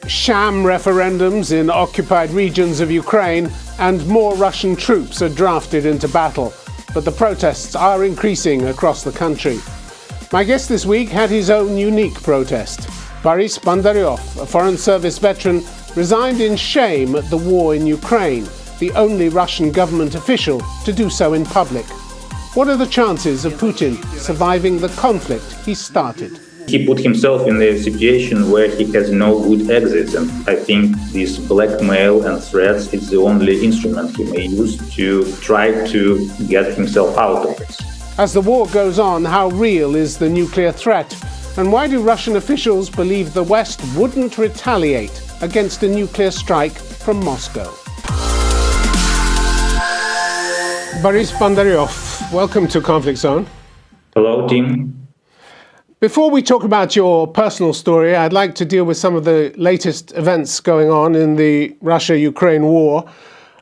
sham referendums in occupied regions of Ukraine, and more Russian troops are drafted into battle. But the protests are increasing across the country. My guest this week had his own unique protest. Boris Bondarew, a Foreign Service veteran, resigned in shame at the war in Ukraine, the only Russian government official to do so in public. What are the chances of Putin surviving the conflict he started? He put himself in a situation where he has no good exit, and I think this blackmail and threats is the only instrument he may use to try to get himself out of it. As the war goes on, how real is the nuclear threat? And why do Russian officials believe the West wouldn't retaliate against a nuclear strike from Moscow? Boris Bondarew, welcome to Conflict Zone. Hello, Tim. Before we talk about your personal story, I'd like to deal with some of the latest events going on in the Russia-Ukraine war.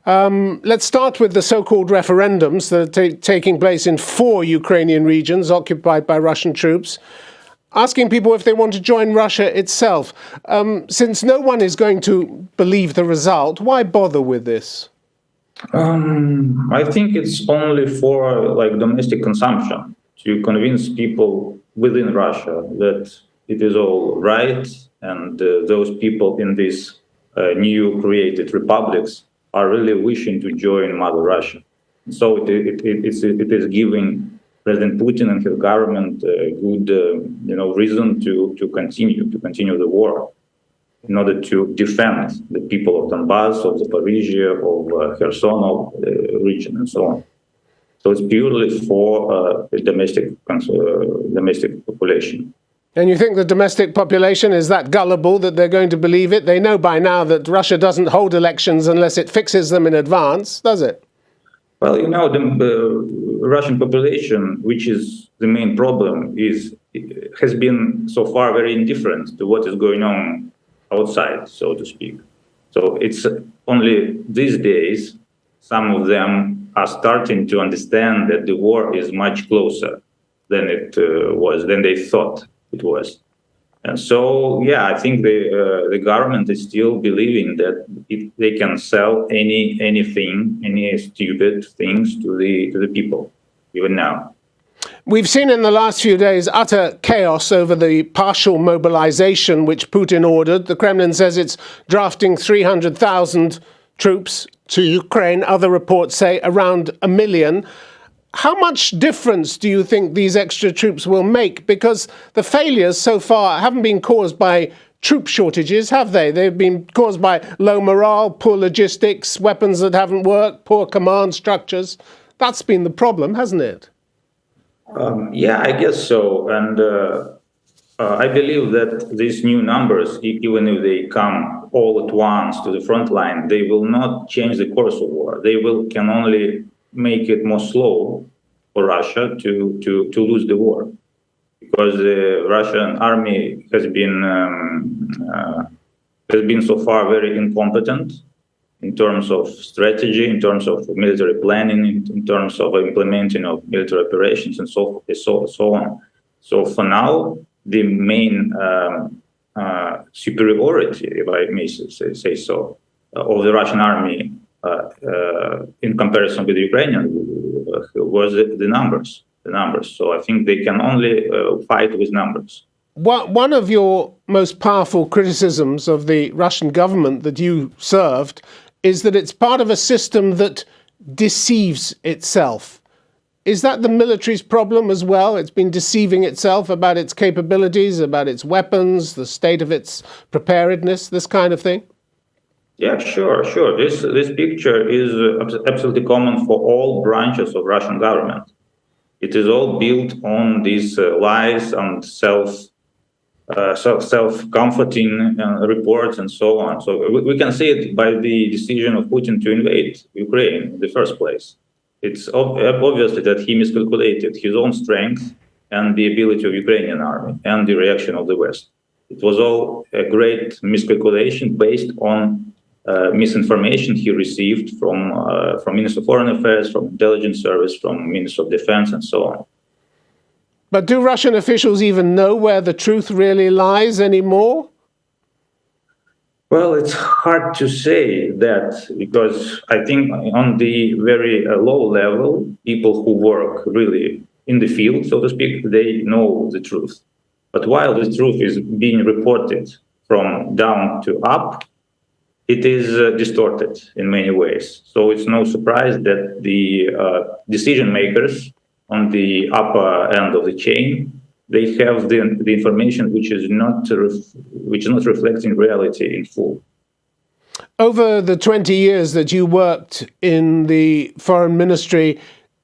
Let's start with the so-called referendums that are taking place in 4 Ukrainian regions occupied by Russian troops, asking people if they want to join Russia itself. Since no one is going to believe the result, why bother with this? I think it's only for domestic consumption, to convince people within Russia that it is all right, and those people in these new created republics are really wishing to join Mother Russia. So it is giving President Putin and his government a good reason to continue the war in order to defend the people of Donbass, of Zaporizhia, of Kherson region, and so on. So it's purely for the domestic population. And you think the domestic population is that gullible that they're going to believe it? They know by now that Russia doesn't hold elections unless it fixes them in advance, does it? Well, the Russian population, which is the main problem, has been so far very indifferent to what is going on outside, so to speak. So it's only these days some of them are starting to understand that the war is much closer than than they thought it was. And so, I think the government is still believing that they can sell anything, any stupid things to the people, even now. We've seen in the last few days utter chaos over the partial mobilization which Putin ordered. The Kremlin says it's drafting 300,000 troops to Ukraine. Other reports say around 1 million. How much difference do you think these extra troops will make? Because the failures so far haven't been caused by troop shortages, have they? They've been caused by low morale, poor logistics, weapons that haven't worked, poor command structures. That's been the problem, hasn't it? I guess so. And I believe that these new numbers, even if they come all at once to the front line, they will not change the course of war. They can only make it more slow for Russia to lose the war, because the Russian army has been so far very incompetent in terms of strategy, in terms of military planning, in terms of implementing of military operations, and so on. So for now, the main superiority, if I may say so, of the Russian army in comparison with the Ukrainian was the numbers. So I think they can only fight with numbers. One of your most powerful criticisms of the Russian government that you served is that it's part of a system that deceives itself. Is that the military's problem as well? It's been deceiving itself about its capabilities, about its weapons, the state of its preparedness, this kind of thing? Yeah, sure. This picture is absolutely common for all branches of Russian government. It is all built on these lies and self-comforting reports and so on. So we can see it by the decision of Putin to invade Ukraine in the first place. It's obviously that he miscalculated his own strength and the ability of Ukrainian army and the reaction of the West. It was all a great miscalculation based on misinformation he received from Minister of Foreign Affairs, from Intelligence Service, from Minister of Defense, and so on. But do Russian officials even know where the truth really lies anymore? Well, it's hard to say that because I think on the very low level, people who work really in the field, so to speak, they know the truth. But while the truth is being reported from down to up, it is distorted in many ways. So it's no surprise that the decision makers on the upper end of the chain, they have the information which is not reflecting reality in full. Over the 20 years that you worked in the foreign ministry,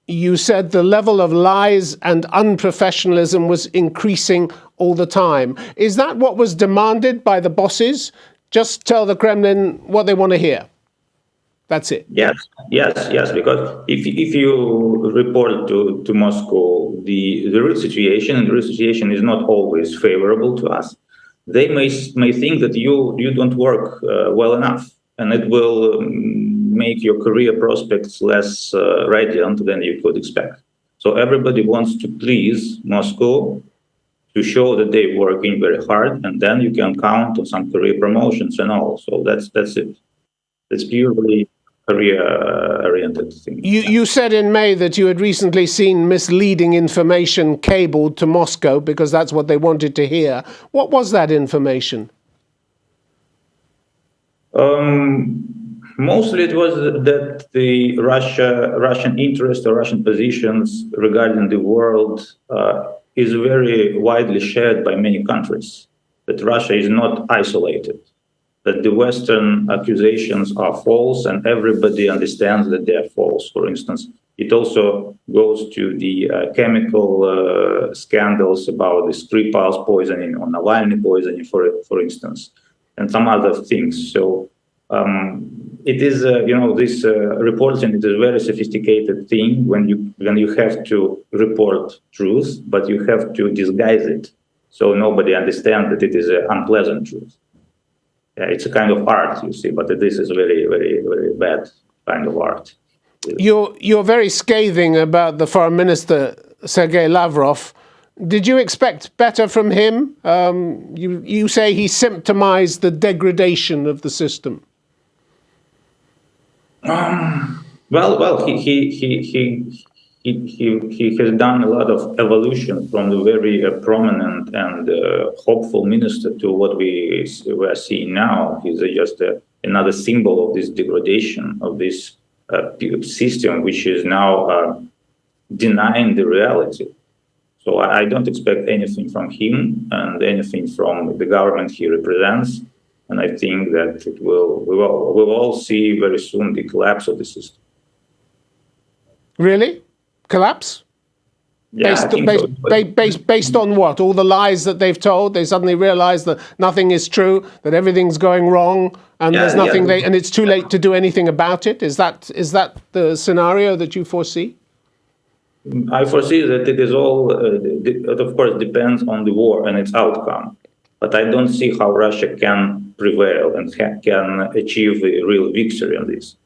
you said the level of lies and unprofessionalism was increasing all the time. Is that what was demanded by the bosses? Just tell the Kremlin what they want to hear. That's it. Yes. Because if you report to Moscow the real situation, and the real situation is not always favorable to us, they may think that you don't work well enough, and it will make your career prospects less radiant than you could expect. So everybody wants to please Moscow, to show that they're working very hard, and then you can count on some career promotions and all. So that's it. It's purely career-oriented thing. You said in May that you had recently seen misleading information cabled to Moscow because that's what they wanted to hear. What was that information? Mostly it was that the Russian interest or Russian positions regarding the world is very widely shared by many countries, that Russia is not isolated, that the Western accusations are false and everybody understands that they are false. For instance, it also goes to the chemical scandals about the Skripal's poisoning or Navalny poisoning, for instance, and some other things. So it is, this reporting is a very sophisticated thing when you have to report truth, but you have to disguise it so nobody understands that it is an unpleasant truth. Yeah, it's a kind of art, you see, but this is very, very, very bad kind of art. You're very scathing about the foreign minister, Sergei Lavrov. Did you expect better from him? You say he symptomized the degradation of the system. Well, he has done a lot of evolution from the very prominent and hopeful minister to what we are seeing now. He's just another symbol of this degradation of this system, which is now denying the reality. So I don't expect anything from him and anything from the government he represents. And I think that we will all see very soon the collapse of the system. Really? Collapse? Yeah, based on what? All the lies that they've told? They suddenly realize that nothing is true, that everything's going wrong, and there's nothing and it's too late to do anything about it? Is that the scenario that you foresee? I foresee that it is all, it of course depends on the war and its outcome. But I don't see how Russia can prevail and can achieve a real victory on this.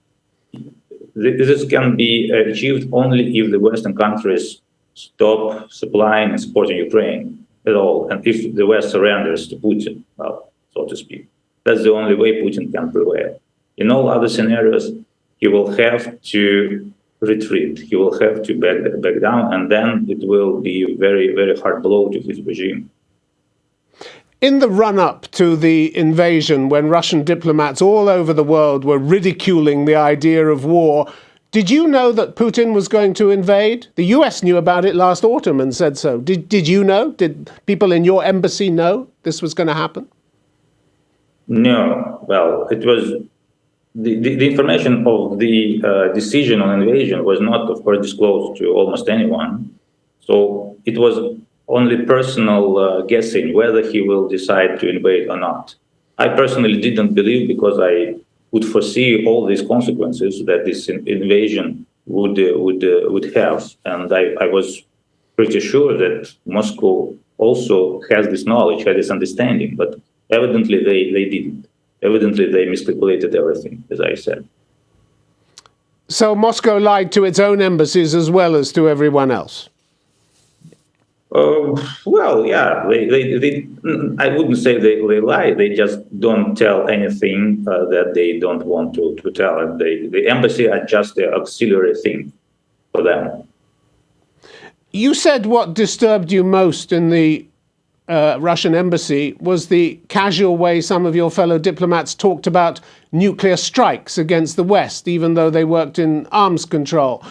This can be achieved only if the Western countries stop supplying and supporting Ukraine at all, and if the West surrenders to Putin, well, so to speak. That's the only way Putin can prevail. In all other scenarios, he will have to retreat. He will have to back down, and then it will be a very, very hard blow to his regime. In the run-up to the invasion, when Russian diplomats all over the world were ridiculing the idea of war, did you know that Putin was going to invade? The US knew about it last autumn and said so. Did you know? Did people in your embassy know this was going to happen? No. Well, it was the information of the decision on invasion was not, of course, disclosed to almost anyone. So it was only personal guessing whether he will decide to invade or not. I personally didn't believe, because I would foresee all these consequences that this invasion would have, and I was pretty sure that Moscow also has this knowledge, has this understanding, but evidently they didn't. Evidently they miscalculated everything, as I said. So Moscow lied to its own embassies as well as to everyone else? Well, yeah, I wouldn't say they lie. They just don't tell anything that they don't want to tell. And the embassy are just the auxiliary thing for them. You said what disturbed you most in the Russian embassy was the casual way some of your fellow diplomats talked about nuclear strikes against the West, even though they worked in arms control.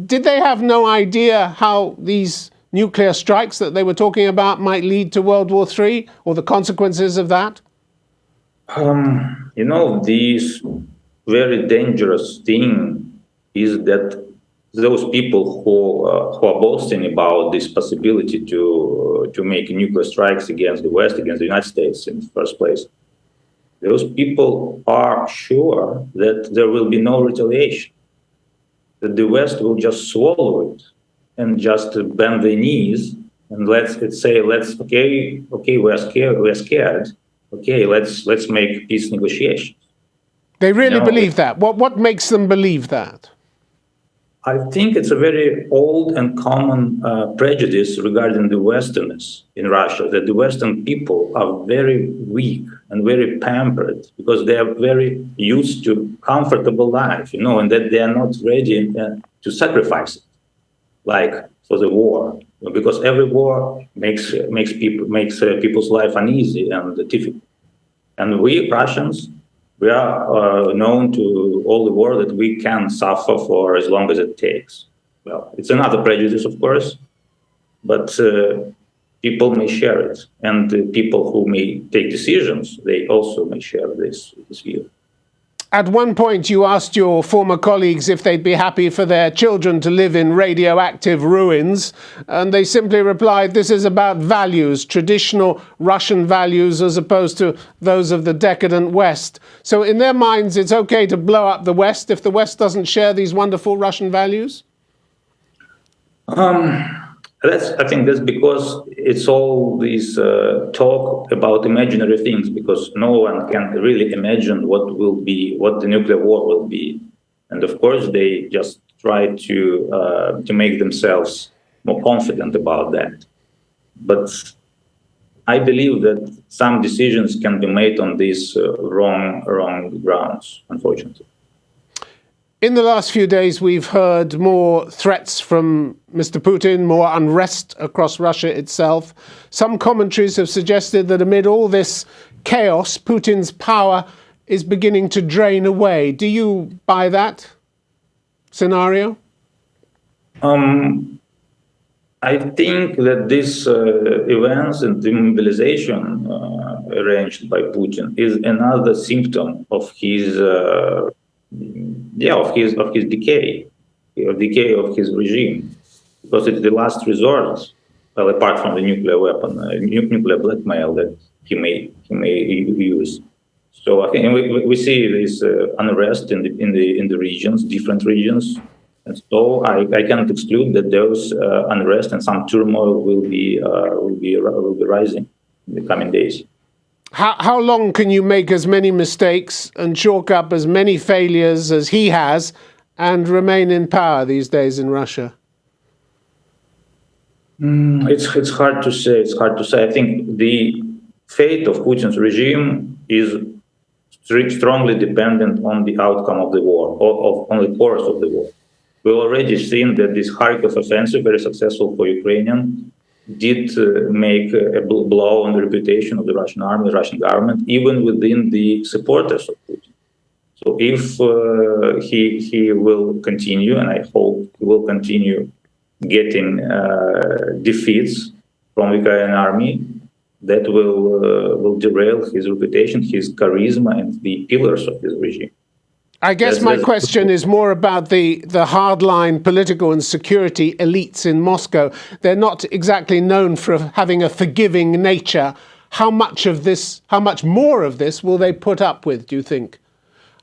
Did they have no idea how these nuclear strikes that they were talking about might lead to World War III or the consequences of that? This very dangerous thing is that those people who are boasting about this possibility to make nuclear strikes against the West, against the United States in the first place, those people are sure that there will be no retaliation, that the West will just swallow it and just bend their knees and let's say okay, we're scared. Okay, let's make peace negotiations. They really believe that. What makes them believe that? I think it's a very old and common prejudice regarding the Westerners in Russia, that the Western people are very weak and very pampered because they are very used to comfortable life, and that they are not ready to sacrifice it, like for the war, because every war makes people's life uneasy and difficult. And we Russians, we are known to all the world that we can suffer for as long as it takes. Well, it's another prejudice, of course, but people may share it. And the people who may take decisions, they also may share this view. At one point, you asked your former colleagues if they'd be happy for their children to live in radioactive ruins, and they simply replied, this is about values, traditional Russian values, as opposed to those of the decadent West. So in their minds, it's okay to blow up the West if the West doesn't share these wonderful Russian values? I think that's because it's all this talk about imaginary things, because no one can really imagine what the nuclear war will be. And of course, they just try to make themselves more confident about that. But I believe that some decisions can be made on these wrong grounds, unfortunately. In the last few days, we've heard more threats from Mr. Putin, more unrest across Russia itself. Some commentaries have suggested that amid all this chaos, Putin's power is beginning to drain away. Do you buy that scenario? I think that these events and the mobilization arranged by Putin is another symptom of his decay of his regime, because it's the last resort, well, apart from the nuclear weapon, nuclear blackmail that he may use. So I think we see this unrest in the regions, different regions, and so I cannot exclude that those unrest and some turmoil will be rising in the coming days. How long can you make as many mistakes and chalk up as many failures as he has and remain in power these days in Russia? It's hard to say. It's hard to say. I think the fate of Putin's regime is strongly dependent on the outcome of the war, or on the course of the war. We've already seen that this Kharkov offensive, very successful for Ukrainians, did make a blow on the reputation of the Russian army, the Russian government, even within the supporters of Putin. So if he will continue, and I hope he will continue getting defeats from the Ukrainian army, that will derail his reputation, his charisma, and the pillars of his regime. I guess my question is more about the hardline political and security elites in Moscow. They're not exactly known for having a forgiving nature. How much more of this will they put up with, do you think?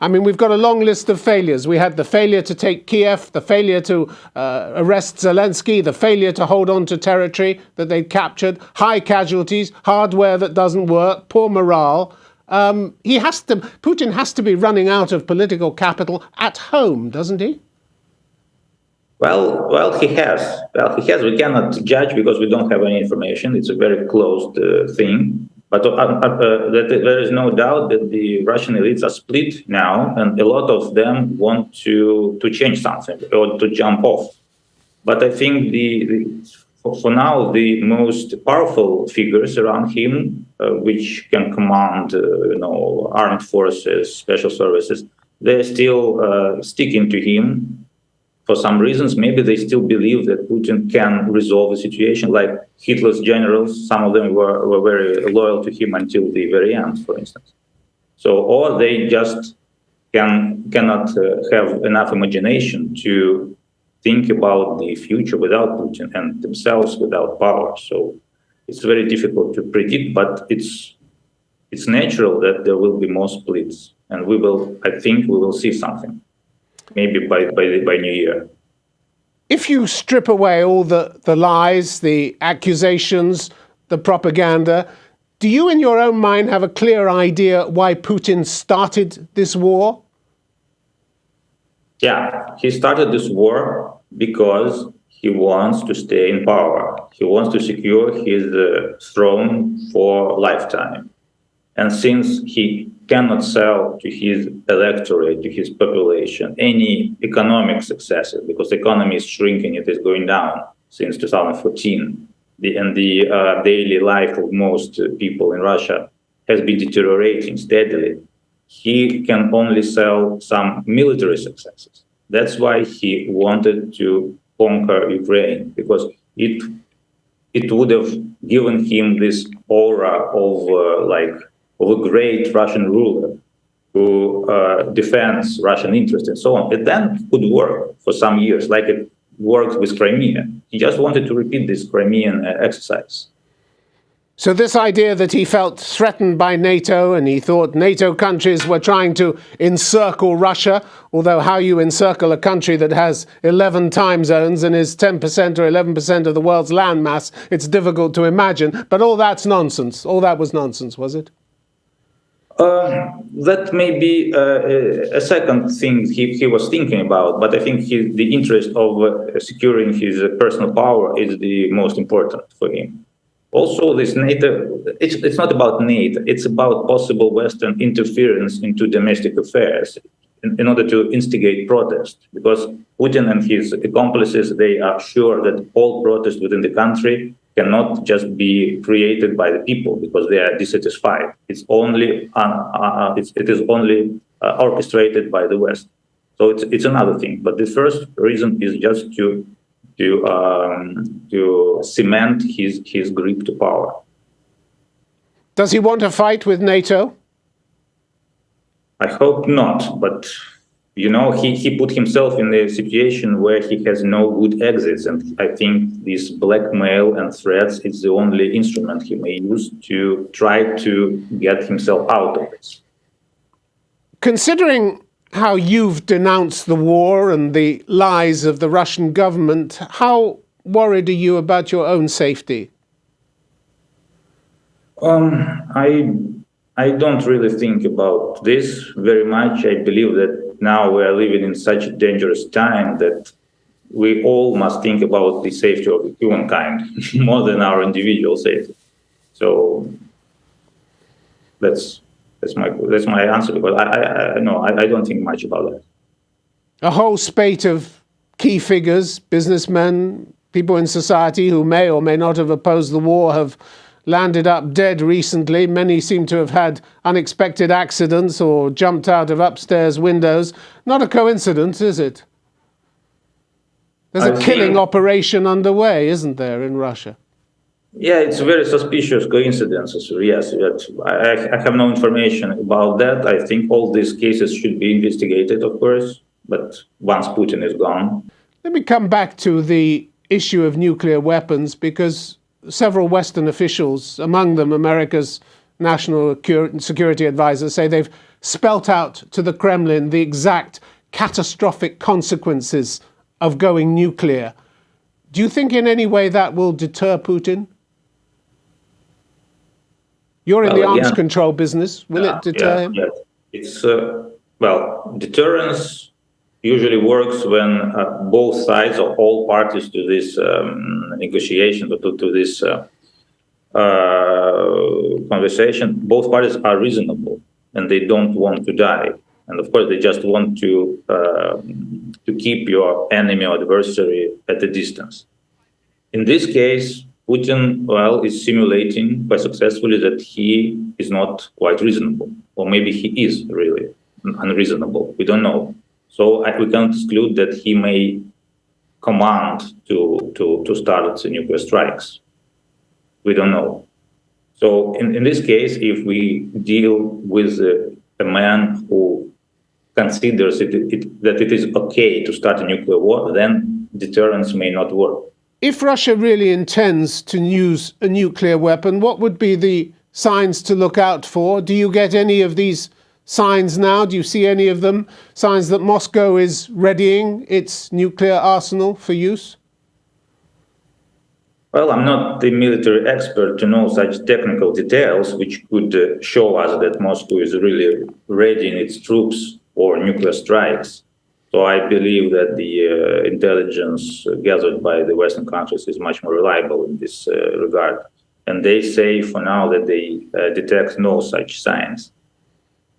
I mean, we've got a long list of failures. We had the failure to take Kiev, the failure to arrest Zelensky, the failure to hold on to territory that they'd captured, high casualties, hardware that doesn't work, poor morale. Putin has to be running out of political capital at home, doesn't he? Well, he has. We cannot judge because we don't have any information. It's a very closed thing. But there is no doubt that the Russian elites are split now, and a lot of them want to change something or to jump off. But I think for now, the most powerful figures around him, which can command, armed forces, special services, they're still sticking to him. For some reasons, maybe they still believe that Putin can resolve the situation. Like Hitler's generals, some of them were very loyal to him until the very end, for instance. So, or they just cannot have enough imagination to think about the future without Putin and themselves without power. So it's very difficult to predict, but it's natural that there will be more splits, and I think we will see something. Maybe by New Year. If you strip away all the lies, the accusations, the propaganda, do you in your own mind have a clear idea why Putin started this war? Yeah, he started this war because he wants to stay in power. He wants to secure his throne for a lifetime. And since he cannot sell to his electorate, to his population, any economic successes, because the economy is shrinking, it is going down since 2014. And the daily life of most people in Russia has been deteriorating steadily. He can only sell some military successes. That's why he wanted to conquer Ukraine, because it would have given him this aura of a great Russian ruler who defends Russian interests and so on. It then could work for some years, like it worked with Crimea. He just wanted to repeat this Crimean exercise. So this idea that he felt threatened by NATO and he thought NATO countries were trying to encircle Russia, although how you encircle a country that has 11 time zones and is 10% or 11% of the world's landmass, it's difficult to imagine. But all that's nonsense. All that was nonsense, was it? That may be a second thing he was thinking about, but I think the interest of securing his personal power is the most important for him. Also, this NATO, it's not about NATO, it's about possible Western interference into domestic affairs in order to instigate protest, because Putin and his accomplices, they are sure that all protests within the country cannot just be created by the people because they are dissatisfied. It is only orchestrated by the West. So it's another thing. But the first reason is just to cement his grip to power. Does he want to fight with NATO? I hope not, but he put himself in a situation where he has no good exits, and I think this blackmail and threats is the only instrument he may use to try to get himself out of this. Considering how you've denounced the war and the lies of the Russian government, how worried are you about your own safety? I don't really think about this very much. I believe that now we are living in such a dangerous time that we all must think about the safety of humankind more than our individual safety. So that's my answer, because I don't think much about that. A whole spate of key figures, businessmen, people in society who may or may not have opposed the war have landed up dead recently. Many seem to have had unexpected accidents or jumped out of upstairs windows. Not a coincidence, is it? There's a killing operation underway, isn't there, in Russia? Yeah, it's very suspicious coincidences. Yes, I have no information about that. I think all these cases should be investigated, of course, but once Putin is gone. Let me come back to the issue of nuclear weapons, because several Western officials, among them America's national security advisor, say they've spelt out to the Kremlin the exact catastrophic consequences of going nuclear. Do you think in any way that will deter Putin? You're in the arms control business. Will it deter him? Yeah. It's, deterrence usually works when both sides or all parties to this negotiation, to this conversation, both parties are reasonable and they don't want to die. And of course, they just want to keep your enemy or adversary at a distance. In this case, Putin, well, is simulating quite successfully that he is not quite reasonable, or maybe he is really unreasonable. We don't know. So we can't exclude that he may command to start the nuclear strikes. We don't know. So in this case, if we deal with a man who considers that it is okay to start a nuclear war, then deterrence may not work. If Russia really intends to use a nuclear weapon, what would be the signs to look out for? Do you get any of these signs now? Do you see any of them? Signs that Moscow is readying its nuclear arsenal for use? Well, I'm not the military expert to know such technical details, which could show us that Moscow is really readying its troops for nuclear strikes. So I believe that the intelligence gathered by the Western countries is much more reliable in this regard. And they say for now that they detect no such signs.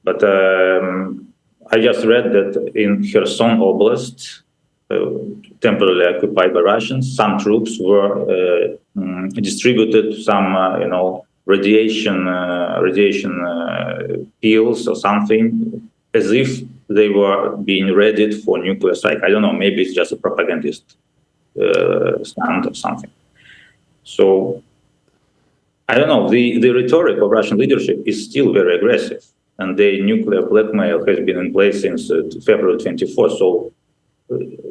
But I just read that in Kherson Oblast, temporarily occupied by Russians, some troops were distributed to some, radiation pills or something, as if they were being readied for nuclear strike. I don't know, maybe it's just a propagandist stand or something. So I don't know, the rhetoric of Russian leadership is still very aggressive, and the nuclear blackmail has been in place since February 24. So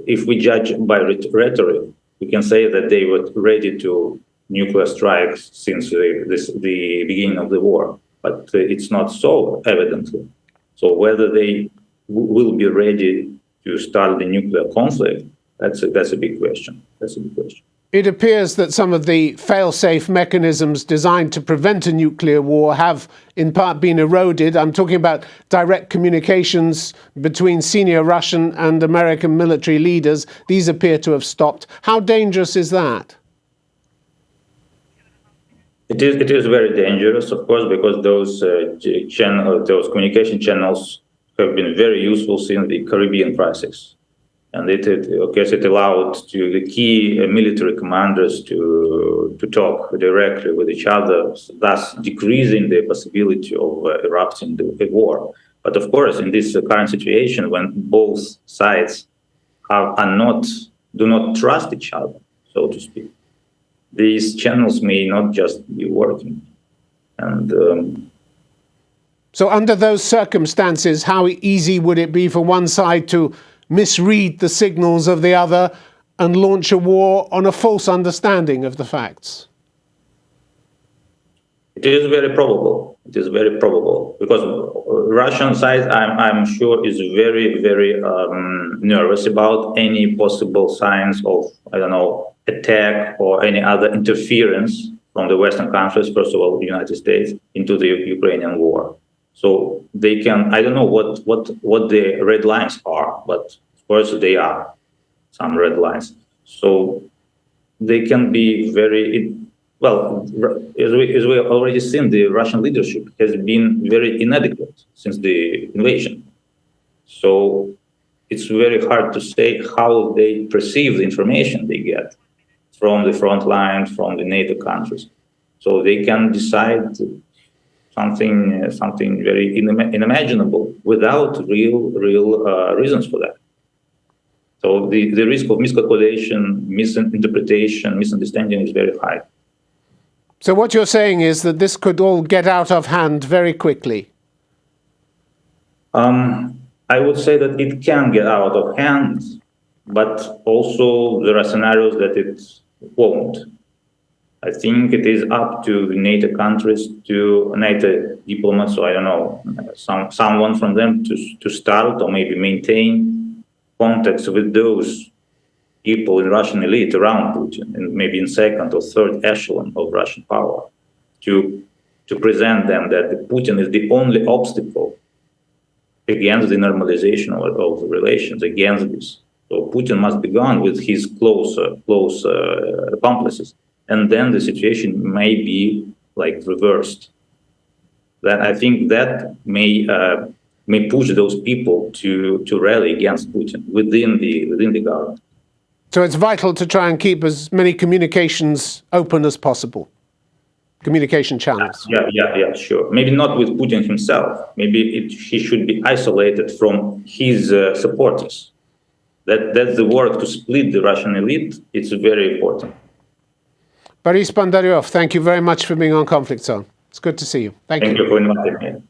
if we judge by rhetoric, we can say that they were ready to nuclear strikes since the beginning of the war, but it's not so, evidently. So whether they will be ready to start the nuclear conflict, that's a big question. That's a big question. It appears that some of the fail-safe mechanisms designed to prevent a nuclear war have in part been eroded. I'm talking about direct communications between senior Russian and American military leaders. These appear to have stopped. How dangerous is that? It is very dangerous, of course, because those communication channels have been very useful since the Caribbean crisis. And it allowed to the key military commanders to talk directly with each other, thus decreasing the possibility of erupting a war. But of course, in this current situation, when both sides do not trust each other, so to speak, these channels may not just be working. And so under those circumstances, how easy would it be for one side to misread the signals of the other and launch a war on a false understanding of the facts? It is very probable. It is very probable because Russian side, I'm sure, is very, very nervous about any possible signs of, attack or any other interference from the Western countries, first of all, the United States, into the Ukrainian war. So they can, I don't know what the red lines are, but of course they are some red lines. So they can be very, well, as we have already seen, the Russian leadership has been very inadequate since the invasion. So it's very hard to say how they perceive the information they get from the front line, from the NATO countries. So they can decide something very unimaginable without real reasons for that. So the risk of miscalculation, misinterpretation, misunderstanding is very high. So what you're saying is that this could all get out of hand very quickly? I would say that it can get out of hand, but also there are scenarios that it won't. I think it is up to NATO countries, to NATO diplomats, so I don't know, someone from them to start or maybe maintain contacts with those people in Russian elite around Putin, and maybe in second or third echelon of Russian power, to present them that Putin is the only obstacle against the normalization of the relations, against this. So Putin must be gone with his close accomplices, and then the situation may be like reversed. That I think that may push those people to rally against Putin within the government. So it's vital to try and keep as many communications open as possible. Communication channels. Yeah, sure. Maybe not with Putin himself. Maybe he should be isolated from his supporters. That's the work to split the Russian elite. It's very important. Boris Bondarew, thank you very much for being on Conflict Zone. It's good to see you. Thank you. Thank you for inviting me.